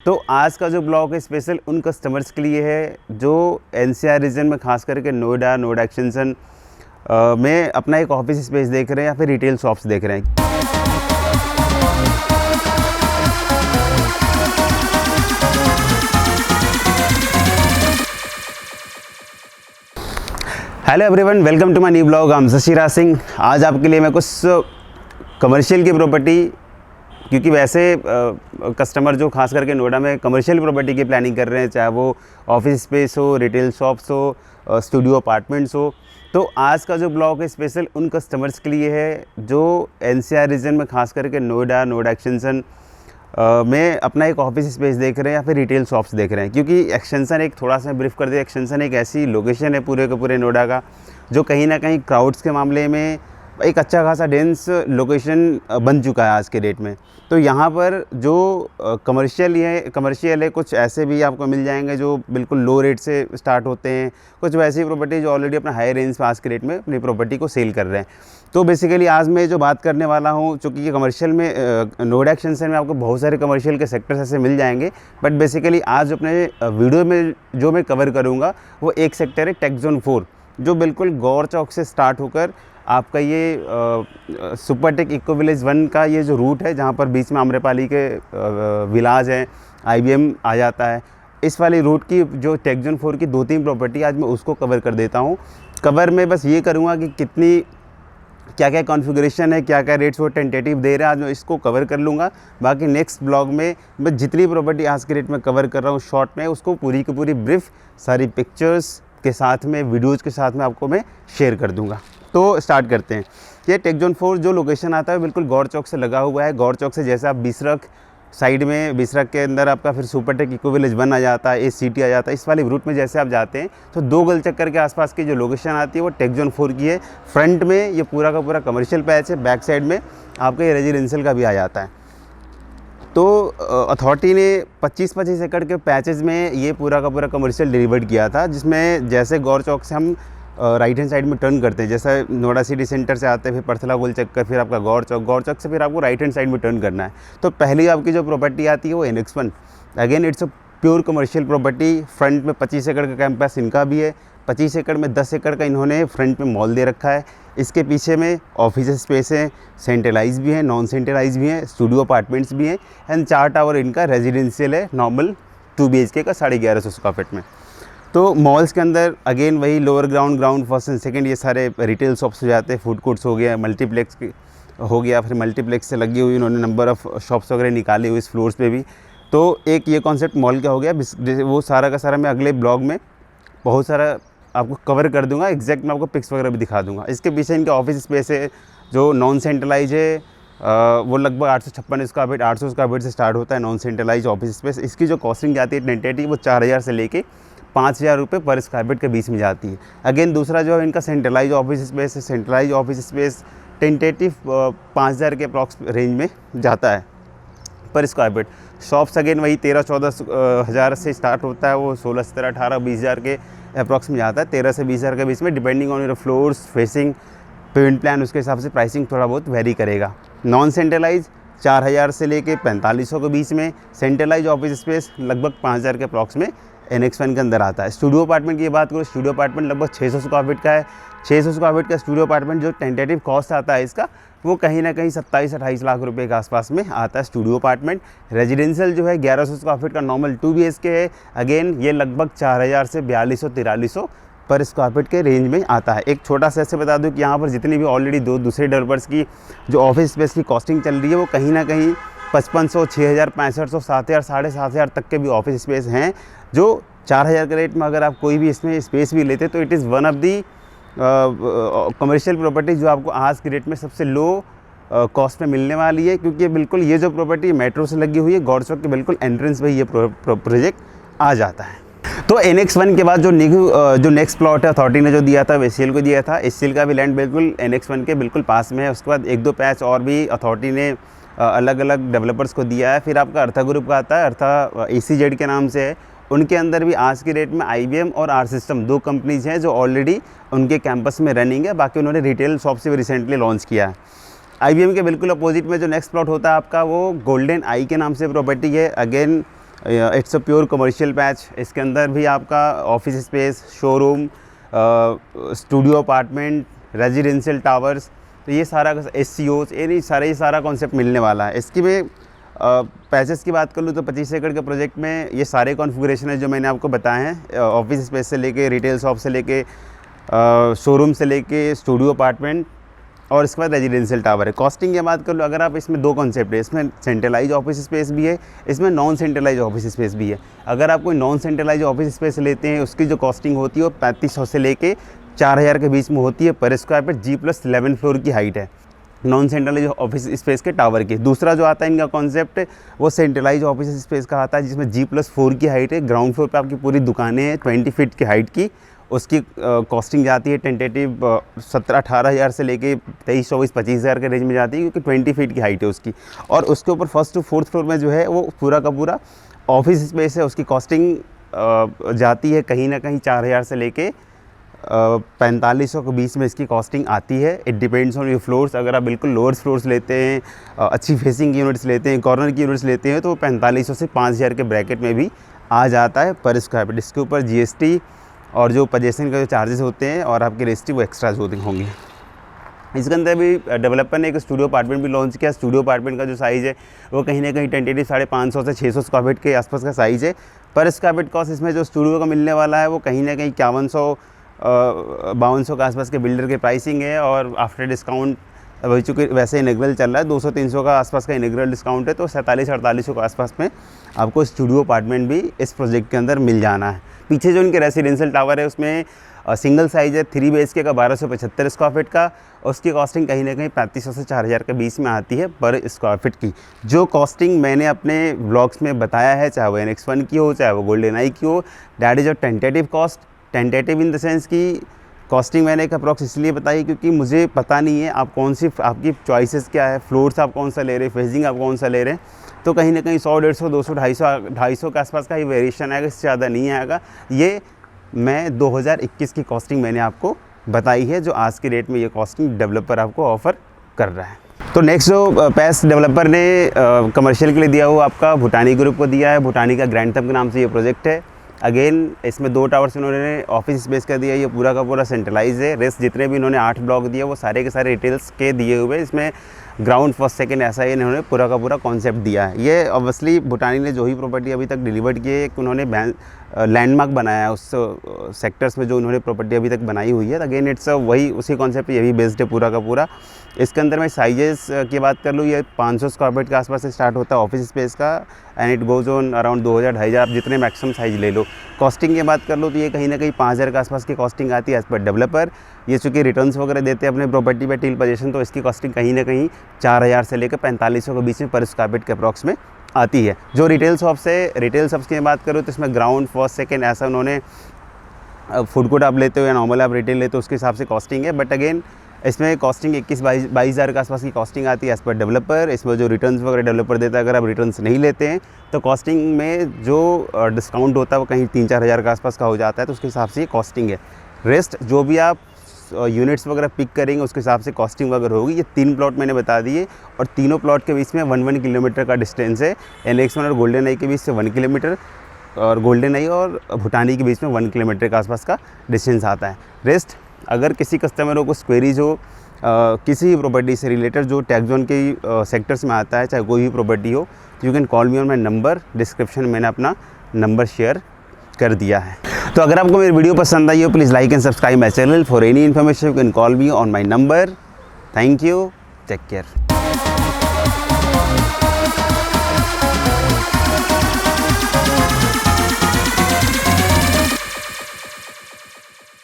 तो आज का जो ब्लॉग है स्पेशल उन कस्टमर्स के लिए है जो एनसीआर रीजन में खास करके नोएडा एक्सटेंशन में अपना एक ऑफिस स्पेस देख रहे हैं या फिर रिटेल शॉप्स देख रहे हैं। Hello everyone, welcome to my new blog. I am Shiraz Singh. आज आपके लिए मैं कुछ कमर्शियल की प्रॉपर्टी, क्योंकि वैसे कस्टमर जो खास करके नोएडा में कमर्शियल प्रॉपर्टी की प्लानिंग कर रहे हैं, चाहे वो ऑफिस स्पेस हो, रिटेल शॉप्स हो, स्टूडियो अपार्टमेंट्स हो, तो आज का जो ब्लॉग है स्पेशल उन कस्टमर्स के लिए है जो एनसीआर रीजन में खास करके नोएडा एक्सटेंशन में अपना एक ऑफिस स्पेस देख रहे हैं या फिर रिटेल शॉप्स देख रहे हैं। क्योंकि एक्सटेंशन एक थोड़ा सा ब्रीफ कर दिया, एक्सटेंशन एक ऐसी लोकेशन है पूरे के पूरे नोएडा का जो कहीं ना कहीं क्राउड्स के मामले में एक अच्छा खासा डेंस लोकेशन बन चुका है आज के डेट में। तो यहाँ पर जो कमर्शियल है, कुछ ऐसे भी आपको मिल जाएंगे जो बिल्कुल लो रेट से स्टार्ट होते हैं, कुछ वैसी प्रॉपर्टी जो ऑलरेडी अपना हाई रेंज पे आज के रेट में अपनी प्रॉपर्टी को सेल कर रहे हैं। तो बेसिकली आज मैं जो बात करने वाला हूँ, चूँकि ये कमर्शियल में नोएडा एक्सटेंशन में आपको बहुत सारे कमर्शियल के सेक्टर्स ऐसे मिल जाएंगे, बट बेसिकली आज अपने वीडियो में जो मैं कवर करूँगा वो एक सेक्टर है टेक जोन 4, जो बिल्कुल गौर चौक से स्टार्ट होकर आपका ये सुपरटेक इको विलेज 1 का ये जो रूट है, जहाँ पर बीच में आम्रपाली के विलाज हैं, IBM आ जाता है, इस वाली रूट की जो टेक जोन 4 की 2-3 प्रॉपर्टी आज मैं उसको कवर कर देता हूँ। कवर में बस ये करूँगा कि कितनी क्या क्या कॉन्फ़िगरेशन है, क्या क्या रेट्स वो टेंटेटिव दे रहे हैं, आज मैं इसको कवर कर लूँगा। बाकी नेक्स्ट ब्लॉग में मैं जितनी प्रॉपर्टी आज के रेट में कवर कर रहा हूँ शॉर्ट में, उसको पूरी की पूरी ब्रीफ सारी पिक्चर्स के साथ में, वीडियोज़ के साथ में आपको मैं शेयर कर दूँगा। तो स्टार्ट करते हैं। ये टेक जोन 4 जो लोकेशन आता है बिल्कुल गौर चौक से लगा हुआ है। गौर चौक से जैसे आप बिसरख साइड में, बिसरख के अंदर आपका फिर सुपरटेक इको विलेज 1 आ जाता है, सिटी आ जाता है, इस वाली रूट में जैसे आप जाते हैं तो 2 गोल चक्कर के आसपास की जो लोकेशन आती है वो टेक जोन 4 की है। फ्रंट में ये पूरा का पूरा कमर्शियल पैच है, बैक साइड में आपका ये रेजिडेंशियल का भी आ जाता है। तो अथॉरिटी ने 25-25 एकड़ के पैचेज़ में ये पूरा का पूरा कमर्शियल डिलीवर्ड किया था, जिसमें जैसे गौर चौक से हम राइट हैंड साइड में टर्न करते हैं, जैसा नोएडा सिटी सेंटर से आते हैं, फिर परथला गोल चक्कर, फिर आपका गौर चौक से फिर आपको राइट हैंड साइड में टर्न करना है। तो पहली आपकी जो प्रॉपर्टी आती है वो NX 1, again it's a pure commercial property. Front में 25 एकड़ का कैंपस इनका भी है, 25 एकड़ में 10 एकड़ का इन्होंने फ्रंट में मॉल दे रखा है। इसके पीछे में ऑफिस स्पेस है, सेंट्रलाइज भी है, नॉन सेंट्रलाइज भी है, स्टूडियो अपार्टमेंट्स भी हैं, एंड 4 टावर इनका रेजिडेंशियल है, नॉर्मल 2 BHK का 1150 स्क्वायर फीट में। तो मॉल्स के अंदर अगेन वही lower ground first and second ये सारे रिटेल शॉप्स हो जाते हैं, फूड कोर्ट्स हो गया, मल्टीप्लेक्स हो गया, फिर मल्टीप्लेक्स से लगी हुई उन्होंने नंबर ऑफ़ शॉप्स वगैरह निकाली हुई इस फ्लोर्स पे भी। तो एक ये कॉन्सेप्ट मॉल का हो गया, वो सारा का सारा मैं अगले ब्लॉग में बहुत सारा आपको कवर कर दूंगा, एग्जैक्ट मैं आपको पिक्स वगैरह भी दिखा दूंगा। इसके पीछे इनका ऑफिस स्पेस है जो नॉन सेंट्रलाइज है, वो लगभग 856 स्क्वायर फीट, 800 स्क्वायर फीट से स्टार्ट होता है नॉन सेंट्रलाइज ऑफिस स्पेस। इसकी जो कॉस्टिंग जाती है टेंटेटिव वो 4000 से लेके 5000 रुपये पर स्क्वायर फीट के बीच में जाती है। अगेन दूसरा जो है इनका सेंट्रलाइज ऑफिस स्पेस है, सेंट्रलाइज ऑफिस स्पेस टेंटेटिव 5000 के अप्रॉक्स रेंज में जाता है पर स्क्वायर फीट। शॉप्स अगेन वही 13-14 हज़ार से स्टार्ट होता है, वो 16, 17, 18, 20 हज़ार के अप्रॉक्स में जाता है, 13 से 20 हज़ार के बीच में, depending on your floors, facing, payment plan, उसके हिसाब से प्राइसिंग थोड़ा बहुत वेरी करेगा। नॉन सेंट्रलाइज 4000 से लेके 4500 के बीच में, सेंट्रलाइज ऑफिस स्पेस लगभग 5000 के अप्रॉक्स में NX 1 के अंदर आता है। स्टूडियो अपार्टमेंट की बात करो, स्टूडियो अपार्टमेंट लगभग 600 स्क्वायर फीट का है। 600 स्क्वायर फीट का स्टूडियो अपार्टमेंट जो टेंटेटिव कॉस्ट आता है इसका, वो कहीं ना कहीं 27-28 लाख रुपए के आसपास में आता है स्टूडियो अपार्टमेंट। रेजिडेंशियल जो है 1100 स्क्वायर फीट का नॉर्मल 2 BHK है, अगेन ये लगभग 4000 से 4200-4300 पर स्क्वायर फीट के रेंज में आता है। एक छोटा सा ऐसे बता दूं कि यहाँ पर जितनी भी ऑलरेडी दूसरे डेवलपर्स की जो ऑफिस स्पेस की कॉस्टिंग चल रही है वो कहीं ना कहीं 5500, 6000, 6500, 7000, 7500 तक के भी ऑफिस स्पेस हैं, जो 4000 के रेट में अगर आप कोई भी इसमें स्पेस भी लेते तो it is one of the commercial property जो आपको आज के रेट में सबसे लो कॉस्ट में मिलने वाली है। क्योंकि बिल्कुल ये जो प्रॉपर्टी मेट्रो से लगी हुई है, गौर चौक के बिल्कुल एंट्रेंस पे ये प्रोजेक्ट आ जाता है। तो NX 1 के बाद जो नेक्स्ट प्लॉट है अथॉरिटी ने जो दिया था वेसीएल को दिया था, SCL का भी लैंड बिल्कुल NX 1 के बिल्कुल पास में है। उसके बाद 1-2 पैच और भी अथॉरिटी ने अलग अलग डेवलपर्स को दिया है। फिर आपका अर्था ग्रुप का आता है, अर्था ACZ के नाम से है, उनके अंदर भी आज की डेट में IBM और R सिस्टम 2 कंपनीज़ हैं जो ऑलरेडी उनके कैंपस में रनिंग है। बाकी उन्होंने रिटेल शॉप से भी रिसेंटली लॉन्च किया है। IBM के बिल्कुल अपोजिट में जो नेक्स्ट प्लॉट होता है आपका, वो गोल्डन आई के नाम से प्रॉपर्टी है। Again it's a pure commercial patch. इसके अंदर भी आपका office space, showroom, studio apartment, residential towers, तो ये सारा SCOs, ये सारा कॉन्सेप्ट मिलने वाला है। इसकी मैं पैसेस की बात कर लूँ तो 25 एकड़ के प्रोजेक्ट में ये सारे कॉन्फ़िगरेशन है जो मैंने आपको बताए हैं, ऑफिस स्पेस से लेके, रिटेल शॉप से लेके, शोरूम से लेके, स्टूडियो अपार्टमेंट और इसके बाद रेजिडेंशियल टावर है। कॉस्टिंग की बात कर लो, अगर आप इसमें 2 कॉन्सेप्ट है, इसमें सेंट्रलाइज ऑफिस स्पेस भी है, इसमें नॉन सेंट्रलाइज ऑफिस स्पेस भी है। अगर आप कोई नॉन सेंट्रलाइज ऑफिस स्पेस लेते हैं, उसकी जो कॉस्टिंग होती है वो 3500 से लेके 4000 के बीच में होती है पर स्क्वायर फीट, G+11 फ्लोर की हाइट है नॉन सेंट्रलाइज ऑफिस स्पेस के टावर की। दूसरा जो आता है इनका कॉन्सेप्ट वो सेंट्रलाइज ऑफिस स्पेस का आता है, जिसमें G+4 की हाइट है। ग्राउंड फ्लोर पे आपकी पूरी दुकानें हैं 20 फीट की हाइट की। उसकी कॉस्टिंग जाती है टेंटेटिव 17-18 हज़ार से लेके 23-24-25 के रेंज में जाती है, क्योंकि 20 फीट की हाइट है उसकी। और उसके ऊपर फर्स्ट टू फोर्थ फ्लोर में जो है वो पूरा का पूरा ऑफिस स्पेस है। उसकी कॉस्टिंग जाती है कहीं ना कहीं 4000 से लेके 4500 के बीच में इसकी कॉस्टिंग आती है। It depends on your floors. अगर आप बिल्कुल लोअर फ्लोर्स लेते हैं, अच्छी फेसिंग की यूनिट्स लेते हैं, कॉर्नर की यूनिट्स लेते हैं, तो 4500 से 5000 के ब्रैकेट में भी आ जाता है पर स्क्वायर फीट। इसके ऊपर GST और जो पोजेसन का जो चार्जेस होते हैं और आपके रजिस्ट्री वो एक्स्ट्रा होंगे। इसके अंदर भी डेवलपर ने एक स्टूडियो अपार्टमेंट भी लॉन्च किया। स्टूडियो अपार्टमेंट का जो साइज़ है वो कहीं ना कहीं टेंटेटिव 550 से 600 स्क्वायर फीट के आसपास का साइज़ है। पर स्क्वायर फीट कॉस्ट इसमें जो स्टूडियो का मिलने वाला है वो कहीं ना कहीं 5100-5200 के आसपास के बिल्डर के प्राइसिंग है। और आफ्टर डिस्काउंट वही चूँकि वैसे इनेग्रल चल रहा है, 200-300 का आसपास का इनेग्रल डिस्काउंट है, तो 4700-4800 के आसपास में आपको स्टूडियो अपार्टमेंट भी इस प्रोजेक्ट के अंदर मिल जाना है। पीछे जो इनके रेसिडेंशियल टावर है उसमें सिंगल साइज़ है 3 BHK का 1275 स्क्वायर फीट का। उसकी कॉस्टिंग कहीं ना कहीं 3500 से 4000 के बीच में आती है पर स्क्वायर फीट की। जो कॉस्टिंग मैंने अपने ब्लॉग्स में बताया है, चाहे वो NX1 की हो, चाहे वो GoldenEye की हो, that is a tentative cost. Tentative in the sense की कॉस्टिंग मैंने एक अप्रॉक्स इसलिए बताई क्योंकि मुझे पता नहीं है आप कौन सी, आपकी चॉइसेस क्या है, फ्लोर्स आप कौन सा ले रहे हैं, फेजिंग आप कौन सा ले रहे हैं, तो कहीं ना कहीं 100, 150, 200, 250 के आसपास का ही वेरिएशन आएगा, इससे ज़्यादा नहीं आएगा। ये मैं 2021 की कॉस्टिंग मैंने आपको बताई है, जो आज के रेट में ये कॉस्टिंग डेवलपर आपको ऑफ़र कर रहा है। तो नेक्स्ट जो पैस डेवलपर ने कमर्शियल के लिए दिया वो आपका भूटानी ग्रुप को दिया है। भूटानी का ग्रैंड थंब के नाम से ये प्रोजेक्ट है। अगेन इसमें 2 टावर्स इन्होंने ऑफिस स्पेस का दिया। ये पूरा का पूरा सेंट्रलाइज है। रेस्ट जितने भी इन्होंने 8 ब्लॉक दिए वो सारे के सारे रिटेल्स के दिए हुए। इसमें ग्राउंड, फर्स्ट, सेकंड ऐसा ही इन्होंने पूरा का पूरा कॉन्सेप्ट दिया है। ये ऑब्वियसली भूटानी ने जो ही प्रॉपर्टी अभी तक डिलीवर्ड की है, उन्होंने लैंडमार्क बनाया है उस सेक्टर्स में जो उन्होंने प्रॉपर्टी अभी तक बनाई हुई है। अगेन इट्स वही उसी कॉन्सेप्ट ये भी बेस्ड है पूरा का पूरा। इसके अंदर मैं साइजेस की बात कर लूँ, ये 500 स्क्वायर फीट के आसपास से स्टार्ट होता है ऑफिस स्पेस का, and it goes on around 2000-2500, आप जितने मैक्सिमम साइज़ ले लो। कॉस्टिंग की बात कर लो तो ये कहीं ना कहीं 5000 के आसपास की कॉस्टिंग आती है एज़ पर डेवलपर। ये चूँकि रिटर्न्स वगैरह देते हैं अपने प्रॉपर्टी पे टील पोजीशन, तो इसकी कॉस्टिंग कहीं ना कहीं 4000 से लेकर 4500 के बीच में पर स्क्वायर फीट के अप्रॉक्स में आती है। जो रिटेल शॉप्स है, रिटेल शॉप्स की बात करूँ तो इसमें ग्राउंड, फर्स्ट, सेकेंड ऐसा उन्होंने फूड कोर्ट आप लेते हो या नॉर्मल आप रिटेल लेते हो उसके हिसाब से कॉस्टिंग है। बट अगेन इसमें कॉस्टिंग 21-22 के आसपास की कॉस्टिंग आती है एज़ पर डेवलपर। इसमें जो रिटर्न्स वगैरह डेवलपर देता है, अगर आप रिटर्न्स नहीं लेते हैं तो कॉस्टिंग में जो डिस्काउंट होता है वो कहीं 3-4 हज़ार के आसपास का हो जाता है, तो उसके हिसाब से ये कॉस्टिंग है। रेस्ट जो भी आप यूनिट्स वगैरह पिक करेंगे उसके हिसाब से कॉस्टिंग वगैरह होगी। ये 3 प्लॉट मैंने बता दिए और तीनों प्लॉट के बीच में 1 किलोमीटर का डिस्टेंस है। NX1 और GoldenEye के बीच से 1 किलोमीटर और GoldenEye और भूटानी के बीच में 1 किलोमीटर के आसपास का डिस्टेंस आता है। रेस्ट अगर किसी कस्टमरों को क्वेरीज हो किसी भी प्रॉपर्टी से रिलेटेड जो टैक्स जोन के सेक्टर्स में आता है, चाहे कोई भी प्रॉपर्टी हो, you can call me on my number. Description में मैंने अपना नंबर शेयर कर दिया है। तो अगर आपको मेरी वीडियो पसंद आई हो, please like and subscribe my channel. For any information you can call me on my number. Thank you, take care.